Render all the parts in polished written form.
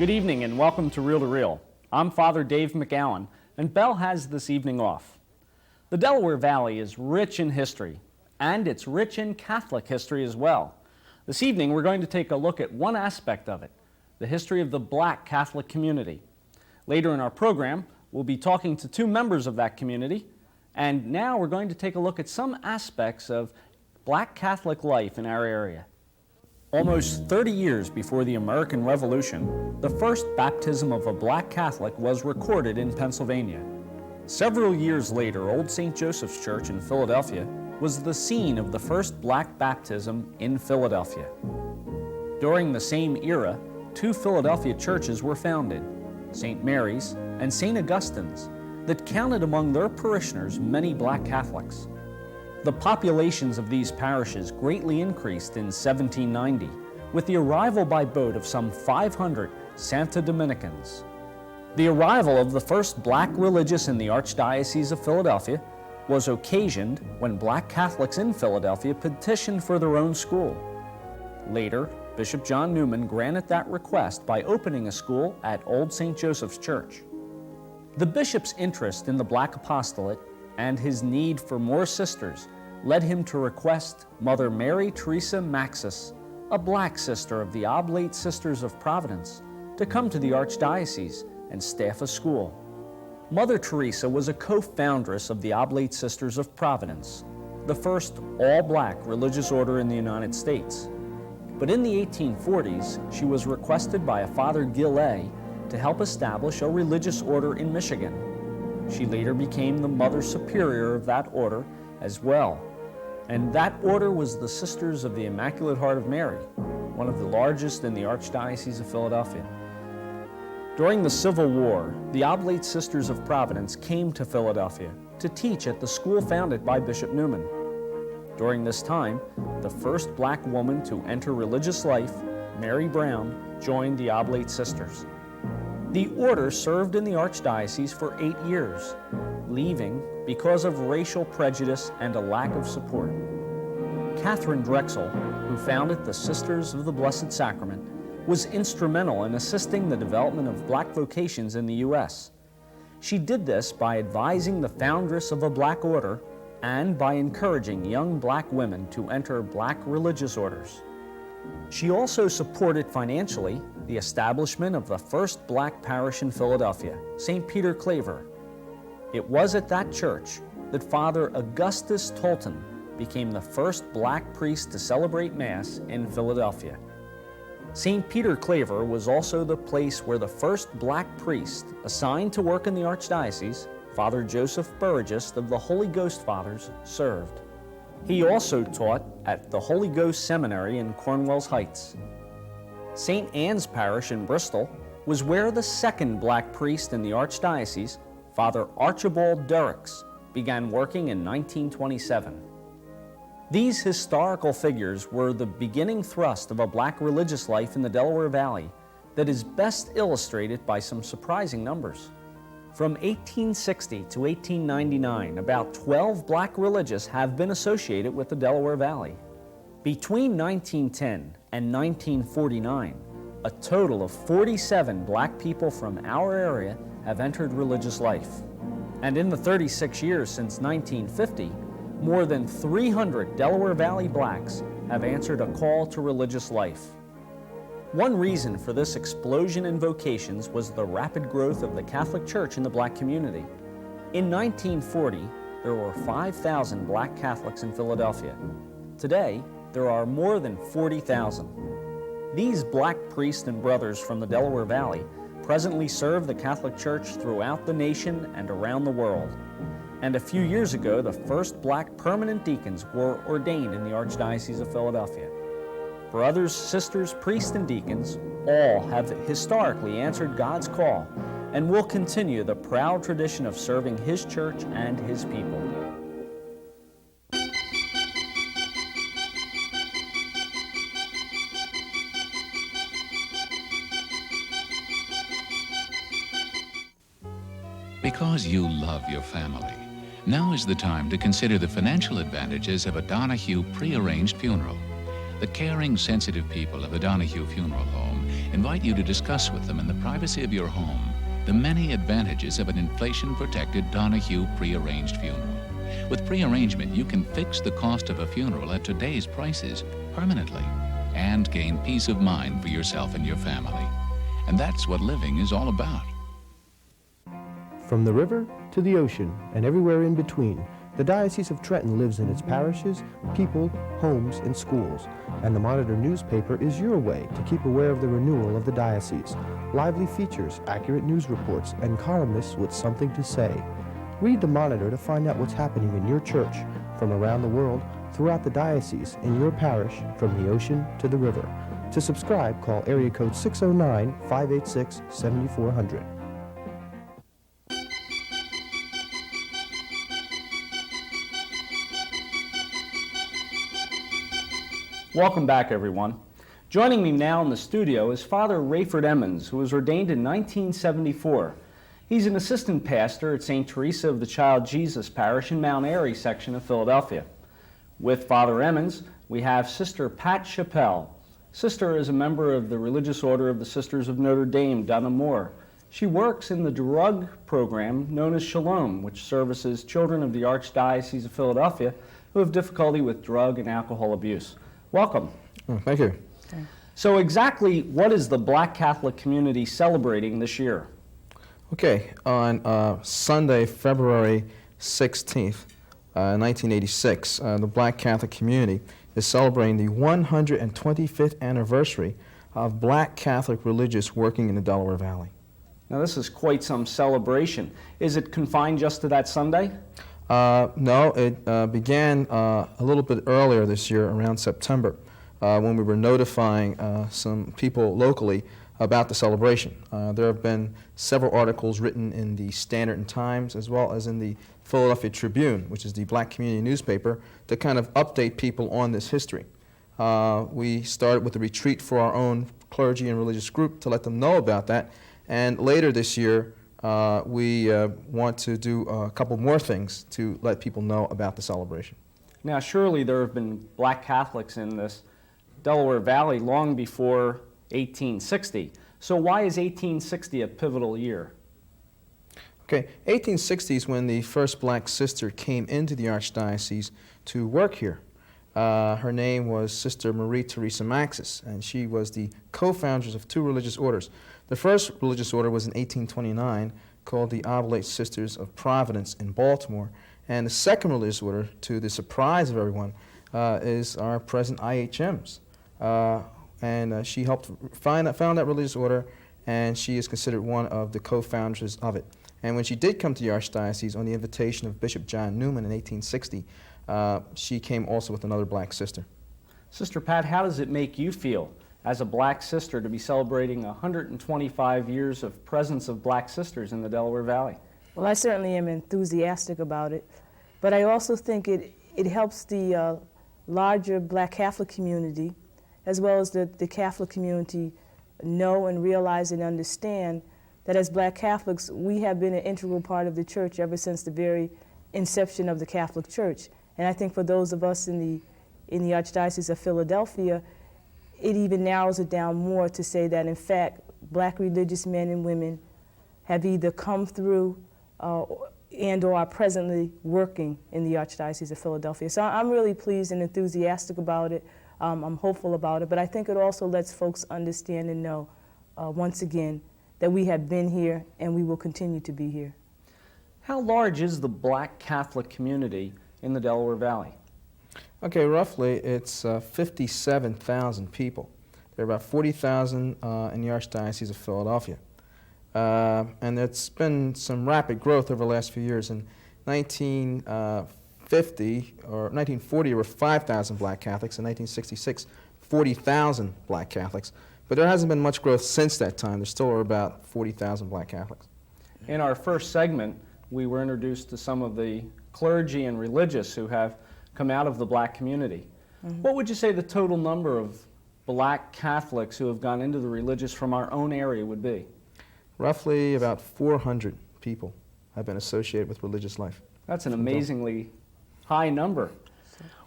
Good evening and welcome to Reel to Reel. I'm Father Dave McGowan, and Belle has this evening off. The Delaware Valley is rich in history, and it's rich in Catholic history as well. This evening we're going to take a look at one aspect of it, the history of the Black Catholic community. Later in our program, we'll be talking to two members of that community, and now we're going to take a look at some aspects of Black Catholic life in our area. Almost 30 years before the American Revolution, the first baptism of a Black Catholic was recorded in Pennsylvania. Several years later, Old St. Joseph's Church in Philadelphia was the scene of the first Black baptism in Philadelphia. During the same era, two Philadelphia churches were founded, St. Mary's and St. Augustine's, that counted among their parishioners many Black Catholics. The populations of these parishes greatly increased in 1790 with the arrival by boat of some 500 Santa Dominicans. The arrival of the first Black religious in the Archdiocese of Philadelphia was occasioned when Black Catholics in Philadelphia petitioned for their own school. Later, Bishop John Newman granted that request by opening a school at Old St. Joseph's Church. The bishop's interest in the Black apostolate and his need for more sisters led him to request Mother Mary Teresa Maxis, a Black sister of the Oblate Sisters of Providence, to come to the Archdiocese and staff a school. Mother Teresa was a co-foundress of the Oblate Sisters of Providence, the first all-Black religious order in the United States. But in the 1840s, she was requested by a Father Gillet to help establish a religious order in Michigan. She later became the Mother Superior of that order as well. And that order was the Sisters of the Immaculate Heart of Mary, one of the largest in the Archdiocese of Philadelphia. During the Civil War, the Oblate Sisters of Providence came to Philadelphia to teach at the school founded by Bishop Newman. During this time, the first Black woman to enter religious life, Mary Brown, joined the Oblate Sisters. The order served in the Archdiocese for 8 years, leaving because of racial prejudice and a lack of support. Catherine Drexel, who founded the Sisters of the Blessed Sacrament, was instrumental in assisting the development of Black vocations in the U.S. She did this by advising the foundress of a Black order and by encouraging young Black women to enter Black religious orders. She also supported financially the establishment of the first Black parish in Philadelphia, St. Peter Claver. It was at that church that Father Augustus Tolton became the first Black priest to celebrate Mass in Philadelphia. St. Peter Claver was also the place where the first Black priest assigned to work in the Archdiocese, Father Joseph Burgess of the Holy Ghost Fathers, served. He also taught at the Holy Ghost Seminary in Cornwalls Heights. St. Anne's Parish in Bristol was where the second Black priest in the Archdiocese, Father Archibald Derricks, began working in 1927. These historical figures were the beginning thrust of a Black religious life in the Delaware Valley that is best illustrated by some surprising numbers. From 1860 to 1899, about 12 Black religious have been associated with the Delaware Valley. Between 1910 and 1949, a total of 47 Black people from our area have entered religious life. And in the 36 years since 1950, more than 300 Delaware Valley Blacks have answered a call to religious life. One reason for this explosion in vocations was the rapid growth of the Catholic Church in the Black community. In 1940, there were 5,000 Black Catholics in Philadelphia. Today, there are more than 40,000. These Black priests and brothers from the Delaware Valley presently serve the Catholic Church throughout the nation and around the world. And a few years ago, the first Black permanent deacons were ordained in the Archdiocese of Philadelphia. Brothers, sisters, priests, and deacons all have historically answered God's call and will continue the proud tradition of serving His church and His people. Because you love your family, now is the time to consider the financial advantages of a Donahue pre-arranged funeral. The caring, sensitive people of the Donahue Funeral Home invite you to discuss with them in the privacy of your home the many advantages of an inflation-protected Donahue prearranged funeral. With prearrangement, you can fix the cost of a funeral at today's prices permanently and gain peace of mind for yourself and your family. And that's what living is all about. From the river to the ocean and everywhere in between, the Diocese of Trenton lives in its parishes, people, homes, and schools. And the Monitor newspaper is your way to keep aware of the renewal of the diocese. Lively features, accurate news reports, and columnists with something to say. Read the Monitor to find out what's happening in your church, from around the world, throughout the diocese, in your parish, from the ocean to the river. To subscribe, call area code 609-586-7400. Welcome back, everyone. Joining me now in the studio is Father Rayford Emmons, who was ordained in 1974. He's an assistant pastor at St. Teresa of the Child Jesus Parish in Mount Airy section of Philadelphia. With Father Emmons, we have Sister Pat Chappell. Sister is a member of the Religious Order of the Sisters of Notre Dame, Dunham Moore. She works in the drug program known as Shalom, which services children of the Archdiocese of Philadelphia who have difficulty with drug and alcohol abuse. Welcome. Oh, thank you. Okay. So exactly what is the Black Catholic community celebrating this year? Okay, on Sunday, February 16th, 1986, the Black Catholic community is celebrating the 125th anniversary of Black Catholic religious working in the Delaware Valley. Now this is quite some celebration. Is it confined just to that Sunday? No, it began a little bit earlier this year, around September, when we were notifying some people locally about the celebration. There have been several articles written in the Standard and Times as well as in the Philadelphia Tribune, which is the black community newspaper, to kind of update people on this history. We started with a retreat for our own clergy and religious group to let them know about that, and later this year we want to do a couple more things to let people know about the celebration. Now surely there have been Black Catholics in this Delaware Valley long before 1860. So why is 1860 a pivotal year? Okay, 1860 is when the first black sister came into the Archdiocese to work here. Her name was Sister Marie Teresa Maxis, and she was the co-founders of two religious orders. The first religious order was in 1829, called the Oblate Sisters of Providence in Baltimore, and the second religious order, to the surprise of everyone, is our present IHMs. And she helped found that religious order, and she is considered one of the co-founders of it. And when she did come to the Archdiocese on the invitation of Bishop John Newman in 1860, she came also with another black sister. Sister Pat, how does it make you feel as a black sister to be celebrating 125 years of presence of black sisters in the Delaware Valley? Well, I certainly am enthusiastic about it, but I also think it helps the larger Black Catholic community, as well as the Catholic community, know and realize and understand that as Black Catholics, we have been an integral part of the church ever since the very inception of the Catholic Church. And I think for those of us in the Archdiocese of Philadelphia, it even narrows it down more to say that, in fact, black religious men and women have either come through and or are presently working in the Archdiocese of Philadelphia. So I'm really pleased and enthusiastic about it. I'm hopeful about it, but I think it also lets folks understand and know, once again, that we have been here and we will continue to be here. How large is the Black Catholic community in the Delaware Valley? Okay, roughly it's 57,000 people. There are about 40,000 in the Archdiocese of Philadelphia. And it's been some rapid growth over the last few years. In 1950 or 1940, there were 5,000 black Catholics. In 1966, 40,000 black Catholics. But there hasn't been much growth since that time. There still are about 40,000 black Catholics. In our first segment, we were introduced to some of the clergy and religious who have come out of the black community. Mm-hmm. What would you say the total number of black Catholics who have gone into the religious from our own area would be? Roughly about 400 people have been associated with religious life. That's an amazingly high number.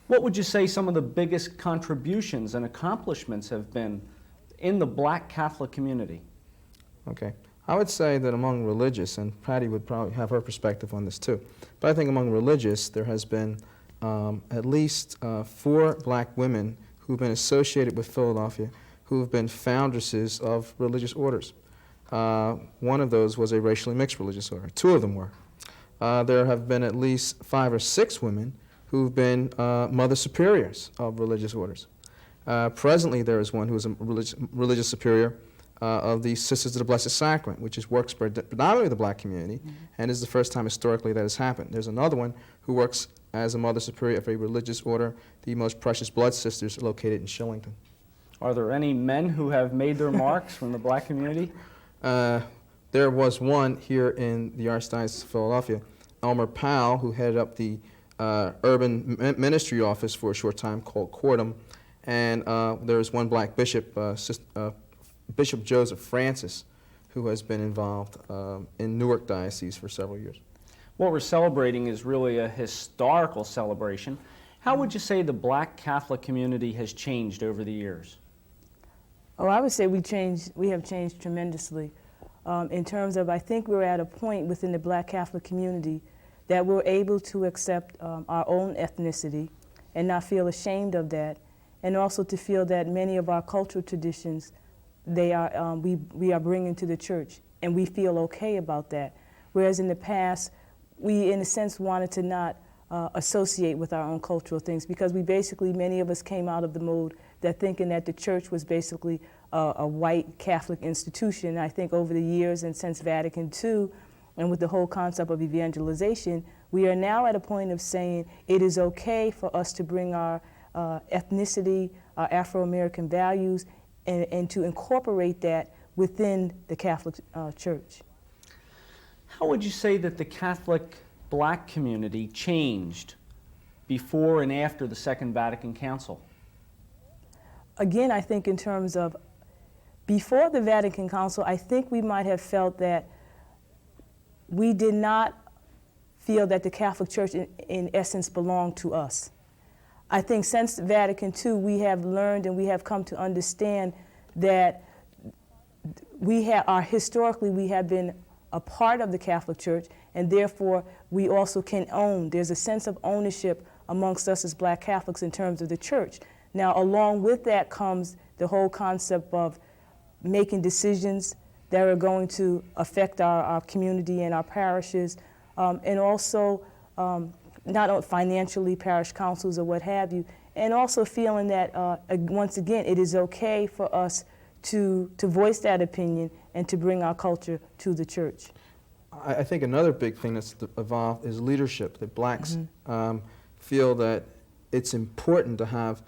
What would you say some of the biggest contributions and accomplishments have been in the black Catholic community? Okay. I would say that among religious, and Patty would probably have her perspective on this too, but I think among religious there has been at least 4 black women who've been associated with Philadelphia who have been foundresses of religious orders. One of those was a racially mixed religious order. 2 of them were. There have been at least 5 or 6 women who've been mother superiors of religious orders. Presently, there is one who is a religious superior of the Sisters of the Blessed Sacrament, which works predominantly with the black community, and is the first time historically that has happened. There's another one who works as a mother superior of a religious order, the Most Precious Blood Sisters, located in Shillington. Are there any men who have made their marks from the black community? There was one here in the Archdiocese of Philadelphia, Elmer Powell, who headed up the urban ministry office for a short time called Cordum, and there is one black bishop, Bishop Joseph Francis, who has been involved in Newark Diocese for several years. What we're celebrating is really a historical celebration. How would you say the black Catholic community has changed over the years? Oh, I would say we have changed tremendously. In terms of, I think we're at a point within the black Catholic community that we're able to accept our own ethnicity and not feel ashamed of that, and also to feel that many of our cultural traditions we are bringing to the church, and we feel okay about that. Whereas in the past, we in a sense wanted to not associate with our own cultural things, because many of us came out of the mode that thinking that the church was basically a white Catholic institution. I think over the years and since Vatican II, and with the whole concept of evangelization, we are now at a point of saying it is okay for us to bring our ethnicity, our Afro-American values, and to incorporate that within the Catholic Church. How would you say that the Catholic black community changed before and after the Second Vatican Council? Again, I think in terms of before the Vatican Council, I think we might have felt that we did not feel that the Catholic Church in essence belonged to us. I think since Vatican II, we have learned and we have come to understand that historically we have been a part of the Catholic Church, and therefore we also can own. There's a sense of ownership amongst us as black Catholics in terms of the church. Now, along with that comes the whole concept of making decisions that are going to affect our community and our parishes, and also not financially, parish councils or what have you, and also feeling that, once again, it is okay for us to voice that opinion and to bring our culture to the church. I think another big thing that's evolved is leadership, that blacks feel that it's important to have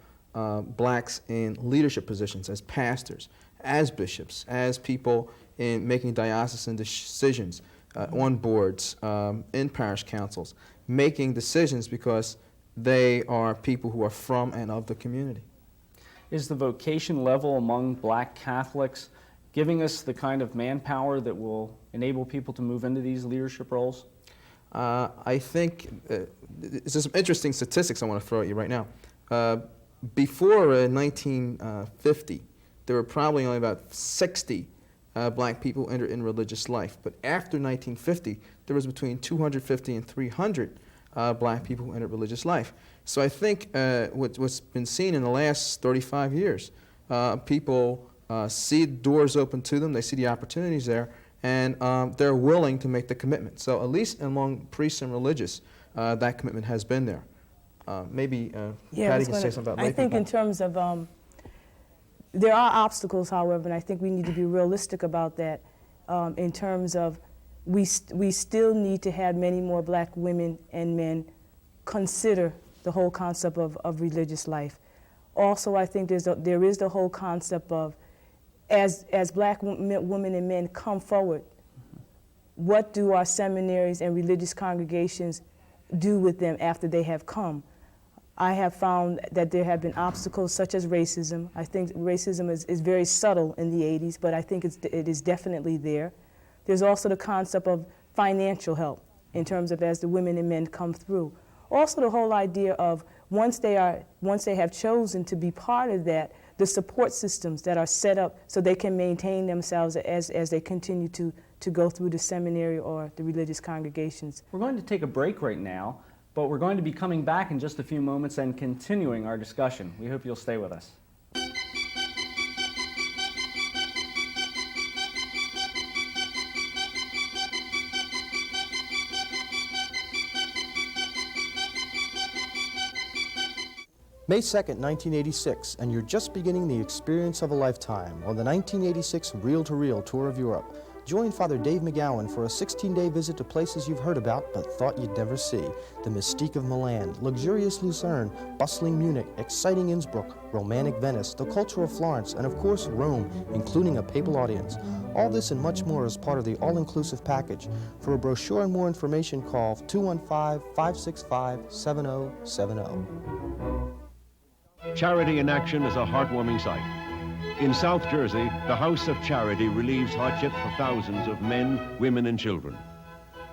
blacks in leadership positions as pastors, as bishops, as people in making diocesan decisions, on boards, in parish councils, making decisions because they are people who are from and of the community. Is the vocation level among black Catholics giving us the kind of manpower that will enable people to move into these leadership roles? I think there's some interesting statistics I want to throw at you right now. Before 1950, there were probably only about 60 black people entered in religious life. But after 1950, there was between 250 and 300 black people who entered religious life. So I think what's been seen in the last 35 years, people see doors open to them, they see the opportunities there, and they're willing to make the commitment. So at least among priests and religious, that commitment has been there. Maybe Patty can say something about lay I think people. in terms of, there are obstacles, however, and I think we need to be realistic about that, in terms of we still need to have many more black women and men consider the whole concept of religious life. Also, I think there is the whole concept of, as black women and men come forward, what do our seminaries and religious congregations do with them after they have come? I have found that there have been obstacles such as racism. I think racism is very subtle in the 80s, but I think it is definitely there. There's also the concept of financial help in terms of as the women and men come through. Also the whole idea of once they have chosen to be part of that, the support systems that are set up so they can maintain themselves as they continue to go through the seminary or the religious congregations. We're going to take a break right now, but we're going to be coming back in just a few moments and continuing our discussion. We hope you'll stay with us. May 2nd, 1986, and you're just beginning the experience of a lifetime on the 1986 Reel-to-Reel Tour of Europe. Join Father Dave McGowan for a 16-day visit to places you've heard about but thought you'd never see. The mystique of Milan, luxurious Lucerne, bustling Munich, exciting Innsbruck, romantic Venice, the culture of Florence, and of course Rome, including a papal audience. All this and much more is part of the all-inclusive package. For a brochure and more information, call 215-565-7070. Charity in Action is a heartwarming sight. In South Jersey, the House of Charity relieves hardship for thousands of men, women, and children.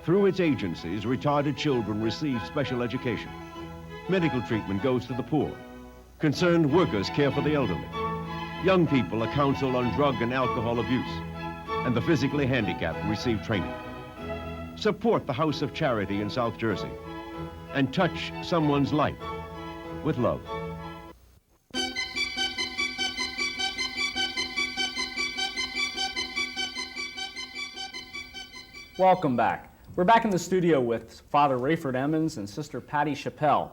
Through its agencies, retarded children receive special education. Medical treatment goes to the poor. Concerned workers care for the elderly. Young people are counseled on drug and alcohol abuse. And the physically handicapped receive training. Support the House of Charity in South Jersey and touch someone's life with love. Welcome back. We're back in the studio with Father Rayford Emmons and Sister Patty Chappelle.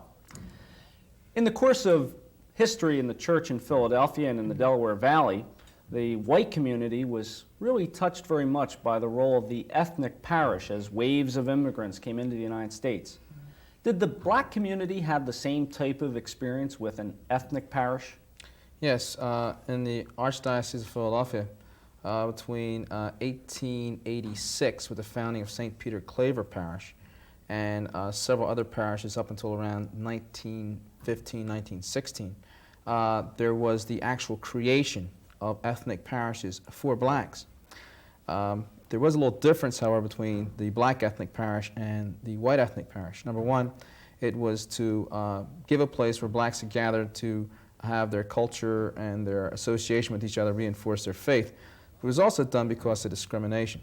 In the course of history in the church in Philadelphia and in the Delaware Valley, the white community was really touched very much by the role of the ethnic parish as waves of immigrants came into the United States. Did the black community have the same type of experience with an ethnic parish? Yes, in the Archdiocese of Philadelphia, between 1886 with the founding of St. Peter Claver Parish and several other parishes up until around 1915, 1916, there was the actual creation of ethnic parishes for blacks. There was a little difference, however, between the black ethnic parish and the white ethnic parish. Number one, it was to give a place where blacks had gathered to have their culture and their association with each other reinforce their faith. It was also done because of discrimination.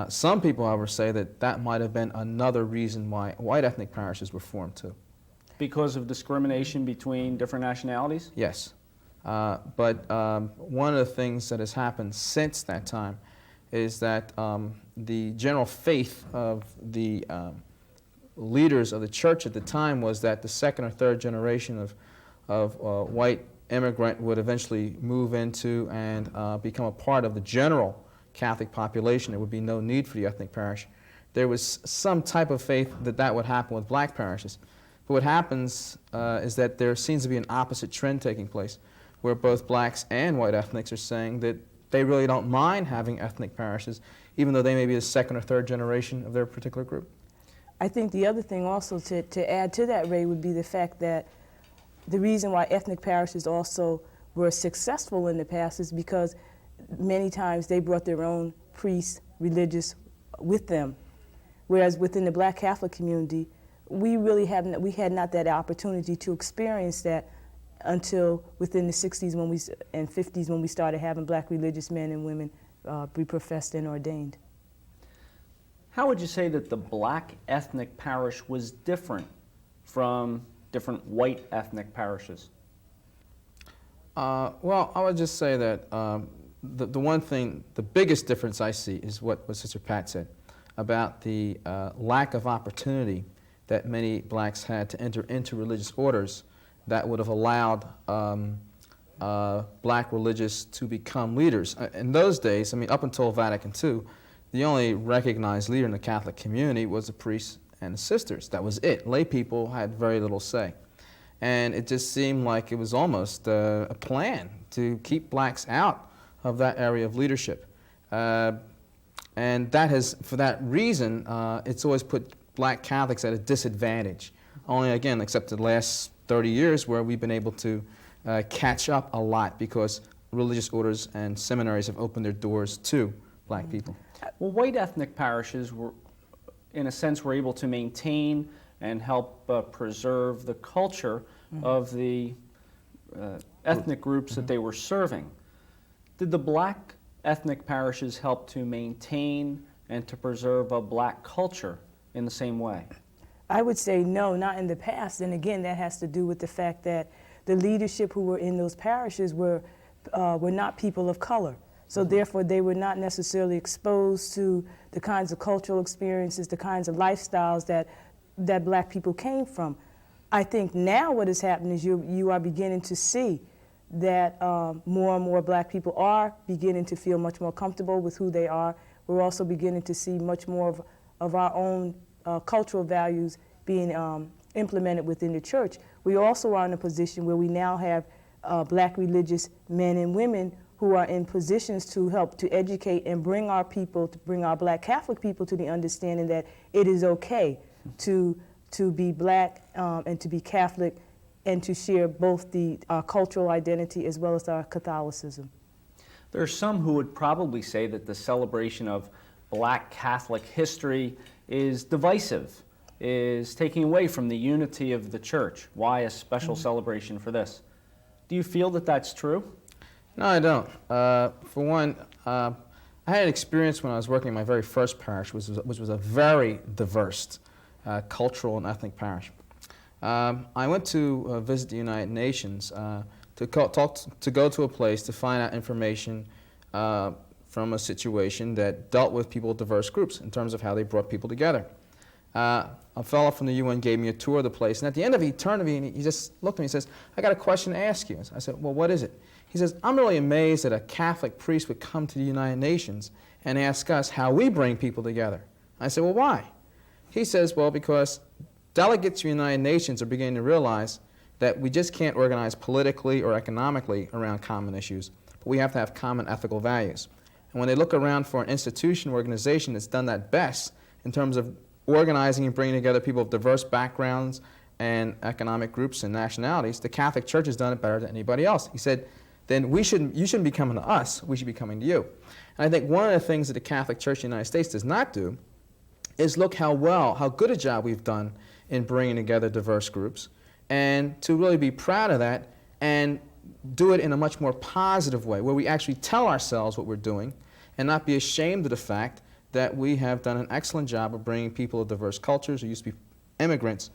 Some people, however, say that that might have been another reason why white ethnic parishes were formed too. Because of discrimination between different nationalities? Yes. But one of the things that has happened since that time is that the general faith of the leaders of the church at the time was that the second or third generation of white immigrant would eventually move into and become a part of the general Catholic population. There would be no need for the ethnic parish. There was some type of faith that that would happen with black parishes. But what happens is that there seems to be an opposite trend taking place, where both blacks and white ethnics are saying that they really don't mind having ethnic parishes, even though they may be the second or third generation of their particular group. I think the other thing also to add to that, Ray, would be the fact that the reason why ethnic parishes also were successful in the past is because many times they brought their own priests, religious, with them. Whereas within the black Catholic community, we had not that opportunity to experience that until within the 60s and 50s when we started having black religious men and women be professed and ordained. How would you say that the black ethnic parish was different from different white ethnic parishes? Well, I would just say that the one thing, the biggest difference I see is what Sister Pat said about the lack of opportunity that many blacks had to enter into religious orders that would have allowed black religious to become leaders. In those days, I mean, up until Vatican II, the only recognized leader in the Catholic community was the priests and the sisters. That was it. Lay people had very little say. And it just seemed like it was almost a plan to keep blacks out of that area of leadership. And that has, for that reason, it's always put black Catholics at a disadvantage. Only, again, except the last 30 years where we've been able to catch up a lot because religious orders and seminaries have opened their doors to black people. Well, white ethnic parishes were, in a sense, were able to maintain and help preserve the culture of the ethnic groups that they were serving. Did the black ethnic parishes help to maintain and to preserve a black culture in the same way? I would say no, not in the past. And again, that has to do with the fact that the leadership who were in those parishes were not people of color. So therefore, they were not necessarily exposed to the kinds of cultural experiences, the kinds of lifestyles that black people came from. I think now what has happened is you are beginning to see that more and more black people are beginning to feel much more comfortable with who they are. We're also beginning to see much more of our own cultural values being implemented within the church. We also are in a position where we now have black religious men and women who are in positions to help to educate and bring our people, to bring our black Catholic people to the understanding that it is okay to be black and to be Catholic and to share both our cultural identity as well as our Catholicism. There are some who would probably say that the celebration of black Catholic history is divisive, is taking away from the unity of the church. Why a special celebration for this? Do you feel that that's true? No, I don't. For one, I had an experience when I was working in my very first parish, which was a very diverse cultural and ethnic parish. I went to visit the United Nations to go to a place to find out information from a situation that dealt with people of diverse groups in terms of how they brought people together. A fellow from the UN gave me a tour of the place, and at the end of it, he turned to me and he just looked at me and says, "I got a question to ask you." I said, "Well, what is it?" He says, "I'm really amazed that a Catholic priest would come to the United Nations and ask us how we bring people together." I said, "Well, why?" He says, "Well, because delegates to the United Nations are beginning to realize that we just can't organize politically or economically around common issues, but we have to have common ethical values. And when they look around for an institution or organization that's done that best in terms of organizing and bringing together people of diverse backgrounds and economic groups and nationalities, the Catholic Church has done it better than anybody else." He said, "Then you shouldn't be coming to us, we should be coming to you." And I think one of the things that the Catholic Church in the United States does not do is look how good a job we've done in bringing together diverse groups, and to really be proud of that and do it in a much more positive way, where we actually tell ourselves what we're doing and not be ashamed of the fact that we have done an excellent job of bringing people of diverse cultures who used to be immigrants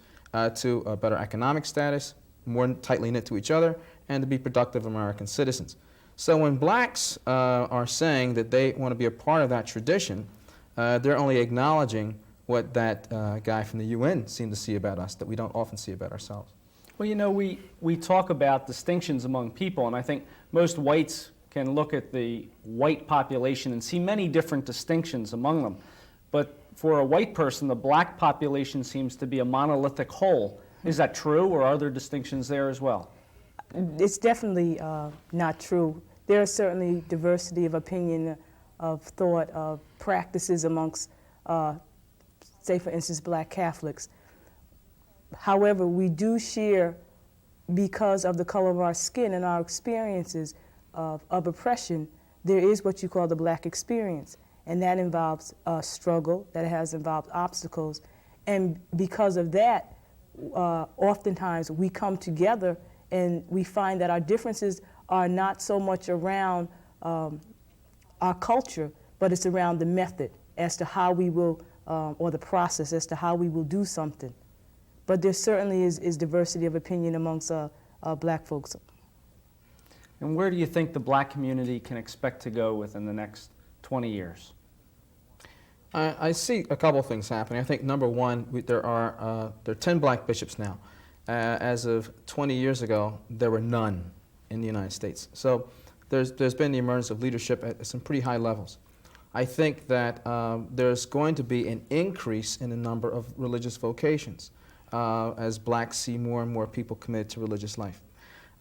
to a better economic status, more tightly knit to each other, and to be productive American citizens. So when blacks are saying that they want to be a part of that tradition, they're only acknowledging what that guy from the UN seemed to see about us that we don't often see about ourselves. Well, you know, we talk about distinctions among people, and I think most whites can look at the white population and see many different distinctions among them. But for a white person, the black population seems to be a monolithic whole. Is that true, or are there distinctions there as well? It's definitely not true. There is certainly diversity of opinion, of thought, of practices amongst, say for instance, black Catholics. However, we do share, because of the color of our skin and our experiences of oppression, there is what you call the black experience. And that involves struggle, that has involved obstacles. And because of that, oftentimes we come together and we find that our differences are not so much around our culture, but it's around the method as to how we will, or the process as to how we will do something. But there certainly is diversity of opinion amongst black folks. And where do you think the black community can expect to go within the next 20 years? I see a couple of things happening. I think number one, there are 10 black bishops now. As of 20 years ago, there were none in the United States. So there's been the emergence of leadership at some pretty high levels. I think that there's going to be an increase in the number of religious vocations as blacks see more and more people committed to religious life.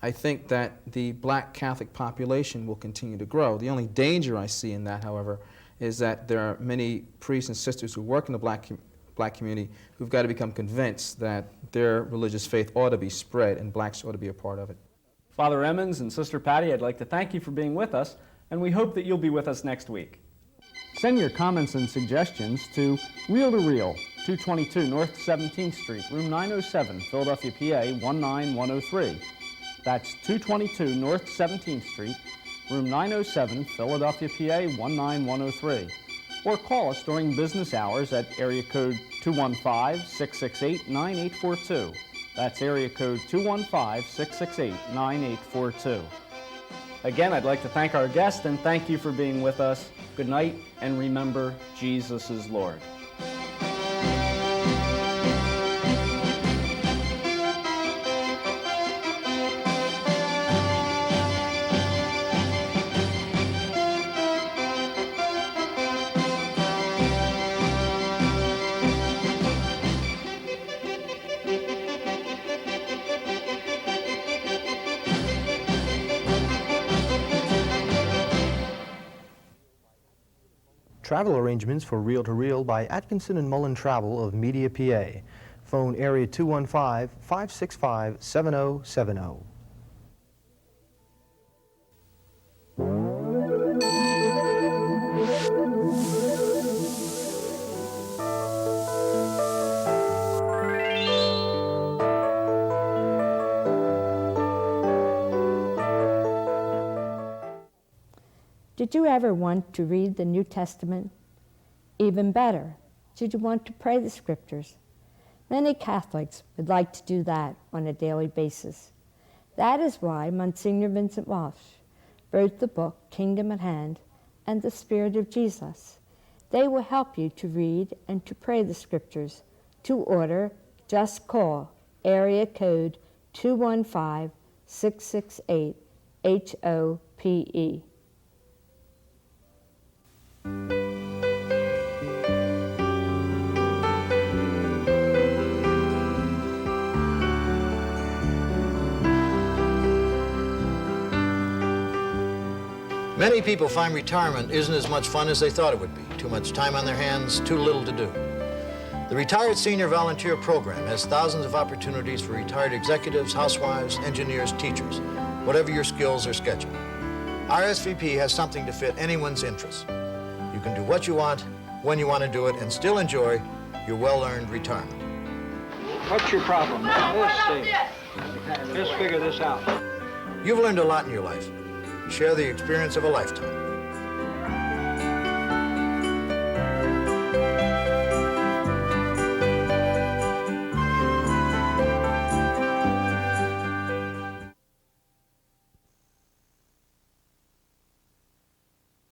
I think that the black Catholic population will continue to grow. The only danger I see in that, however, is that there are many priests and sisters who work in the black community who've got to become convinced that their religious faith ought to be spread and blacks ought to be a part of it. Father Emmons and Sister Patty, I'd like to thank you for being with us, and we hope that you'll be with us next week. Send your comments and suggestions to Reel to Reel, 222 North 17th Street, room 907, Philadelphia, PA 19103. That's 222 North 17th Street, room 907, Philadelphia, PA 19103. Or call us during business hours at area code 215-668-9842. That's area code 215-668-9842. Again, I'd like to thank our guest and thank you for being with us. Good night, and remember, Jesus is Lord. Travel arrangements for Reel-to-Reel by Atkinson and Mullen Travel of Media, PA. Phone area 215-565-7070. Did you ever want to read the New Testament? Even better, did you want to pray the Scriptures? Many Catholics would like to do that on a daily basis. That is why Monsignor Vincent Walsh wrote the book Kingdom at Hand and the Spirit of Jesus. They will help you to read and to pray the Scriptures. To order, just call area code 215-668-HOPE. Many people find retirement isn't as much fun as they thought it would be. Too much time on their hands, too little to do. The Retired Senior Volunteer Program has thousands of opportunities for retired executives, housewives, engineers, teachers, whatever your skills or schedule. RSVP has something to fit anyone's interests. You can do what you want, when you want to do it, and still enjoy your well-earned retirement. What's your problem? Let's see. Let's figure this out. You've learned a lot in your life. Share the experience of a lifetime.